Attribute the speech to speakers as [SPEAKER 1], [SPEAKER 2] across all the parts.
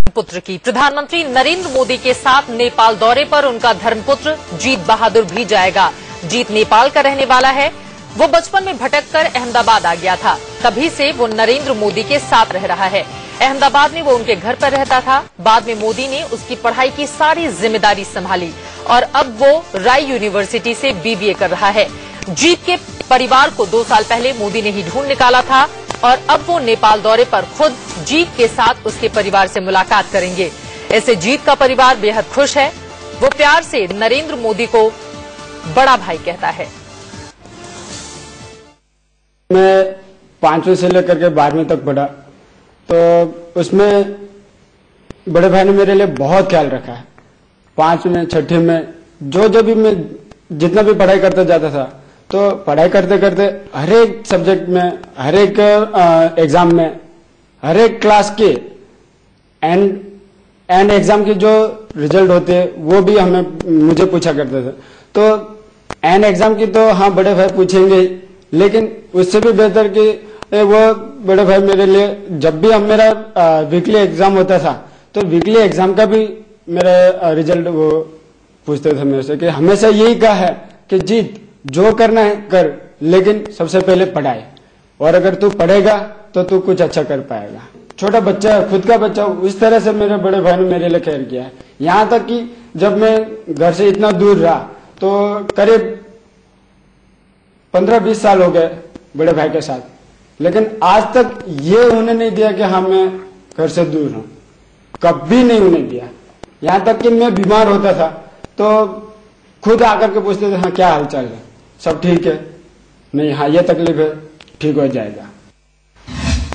[SPEAKER 1] पुत्र की। प्रधानमंत्री नरेंद्र मोदी के साथ नेपाल दौरे पर उनका धर्मपुत्र जीत बहादुर भी जाएगा। जीत नेपाल का रहने वाला है। वो बचपन में भटककर अहमदाबाद आ गया था, तभी से वो नरेंद्र मोदी के साथ रह रहा है। अहमदाबाद में वो उनके घर पर रहता था। बाद में मोदी ने उसकी पढ़ाई की सारी जिम्मेदारी संभाली और अब वो राय यूनिवर्सिटी से बीबीए कर रहा है। जीत के परिवार को 2 साल पहले मोदी ने ही ढूंढ निकाला था और अब वो नेपाल दौरे पर खुद जीत के साथ उसके परिवार से मुलाकात करेंगे। ऐसे जीत का परिवार बेहद खुश है। वो प्यार से नरेंद्र मोदी को बड़ा भाई कहता है।
[SPEAKER 2] मैं 5वीं से लेकर के 12वीं तक पढ़ा, तो उसमें बड़े भाई ने मेरे लिए बहुत ख्याल रखा है। 5वीं में 6वीं में जो भी मैं जितना भी पढ़ाई करते जाता था, तो पढ़ाई करते करते हर एक सब्जेक्ट में, हर एक एग्जाम में, हर एक क्लास के एंड एग्जाम की जो रिजल्ट होते वो भी मुझे पूछा करते थे। तो एंड एग्जाम की तो हाँ बड़े भाई पूछेंगे, लेकिन उससे भी बेहतर कि वो बड़े भाई मेरे लिए जब भी मेरा वीकली एग्जाम होता था, तो वीकली एग्जाम का भी मेरा रिजल्ट वो पूछते थे मेरे से कि हमेशा यही कहा है कि जीत जो करना है कर, लेकिन सबसे पहले पढ़ाई, और अगर तू पढ़ेगा तो तू कुछ अच्छा कर पाएगा। छोटा बच्चा है, खुद का बच्चा, इस तरह से मेरे बड़े भाई ने मेरे लिए केयर किया है। यहाँ तक कि जब मैं घर से इतना दूर रहा, तो करीब 15-20 साल हो गए बड़े भाई के साथ, लेकिन आज तक ये उन्हें नहीं दिया कि हाँ मैं घर से दूर हूं, कभी नहीं उन्हें दिया। यहाँ तक कि मैं बीमार होता था तो खुद आकर के पूछते थे हाँ क्या हालचाल है, सब ठीक है, नहीं हाँ ये तकलीफ है, ठीक हो जाएगा।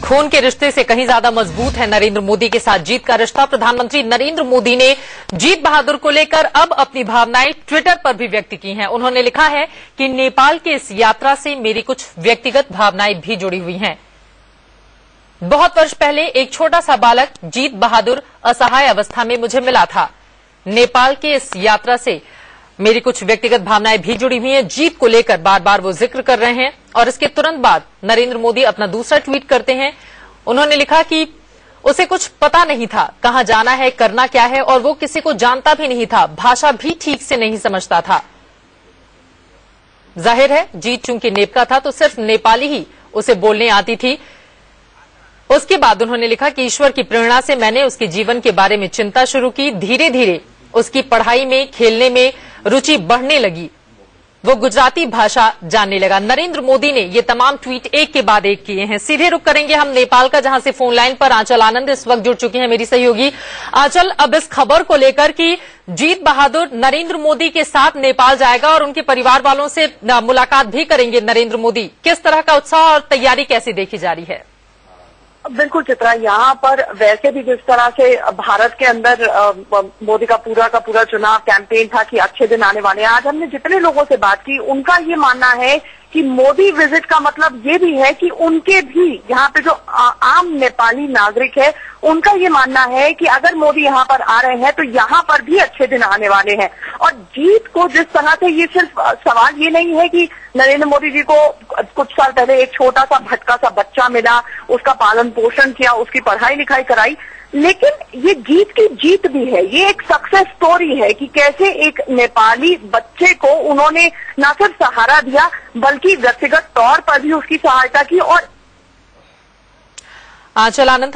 [SPEAKER 1] खून के रिश्ते से कहीं ज्यादा मजबूत है नरेंद्र मोदी के साथ जीत का रिश्ता। प्रधानमंत्री नरेंद्र मोदी ने जीत बहादुर को लेकर अब अपनी भावनाएं ट्विटर पर भी व्यक्त की हैं। उन्होंने लिखा है कि नेपाल की इस यात्रा से मेरी कुछ व्यक्तिगत भावनाएं भी जुड़ी हुई हैं। बहुत वर्ष पहले एक छोटा सा बालक जीत बहादुर असहाय अवस्था में मुझे मिला था। नेपाल की इस यात्रा से मेरी कुछ व्यक्तिगत भावनाएं भी जुड़ी हुई हैं। जीत को लेकर बार बार वो जिक्र कर रहे हैं और इसके तुरंत बाद नरेंद्र मोदी अपना दूसरा ट्वीट करते हैं। उन्होंने लिखा कि उसे कुछ पता नहीं था कहां जाना है, करना क्या है, और वो किसी को जानता भी नहीं था, भाषा भी ठीक से नहीं समझता था। जाहिर है जीत चूंकि नेप का था तो सिर्फ नेपाली ही उसे बोलने आती थी। उसके बाद उन्होंने लिखा कि ईश्वर की प्रेरणा से मैंने उसके जीवन के बारे में चिंता शुरू की। धीरे धीरे उसकी पढ़ाई में, खेलने में रुचि बढ़ने लगी। वो गुजराती भाषा जानने लगा। नरेंद्र मोदी ने ये तमाम ट्वीट एक के बाद एक किए हैं। सीधे रुख करेंगे हम नेपाल का, जहां से फोन लाइन पर आंचल आनंद इस वक्त जुड़ चुकी हैं, मेरी सहयोगी। आंचल, अब इस खबर को लेकर कि जीत बहादुर नरेंद्र मोदी के साथ नेपाल जाएगा और उनके परिवार वालों से मुलाकात भी करेंगे नरेंद्र मोदी, किस तरह का उत्साह और तैयारी कैसी देखी जा रही है?
[SPEAKER 3] बिल्कुल चित्रा, यहाँ पर वैसे भी जिस तरह से भारत के अंदर मोदी का पूरा चुनाव कैंपेन था कि अच्छे दिन आने वाले हैं, आज हमने जितने लोगों से बात की उनका ये मानना है कि मोदी विजिट का मतलब ये भी है कि उनके भी यहाँ पे जो आम नेपाली नागरिक है उनका ये मानना है कि अगर मोदी यहाँ पर आ रहे हैं तो यहाँ पर भी अच्छे दिन आने वाले हैं। और जीत को जिस तरह से, ये सिर्फ सवाल ये नहीं है कि नरेंद्र मोदी जी को कुछ साल पहले एक छोटा सा भटका सा बच्चा मिला, उसका पालन पोषण किया, उसकी पढ़ाई लिखाई कराई, लेकिन ये जीत की जीत भी है। ये एक सक्सेस स्टोरी है कि कैसे एक नेपाली बच्चे को उन्होंने न सिर्फ सहारा दिया बल्कि व्यक्तिगत तौर पर भी उसकी सहायता की। और
[SPEAKER 1] आंचल आनंद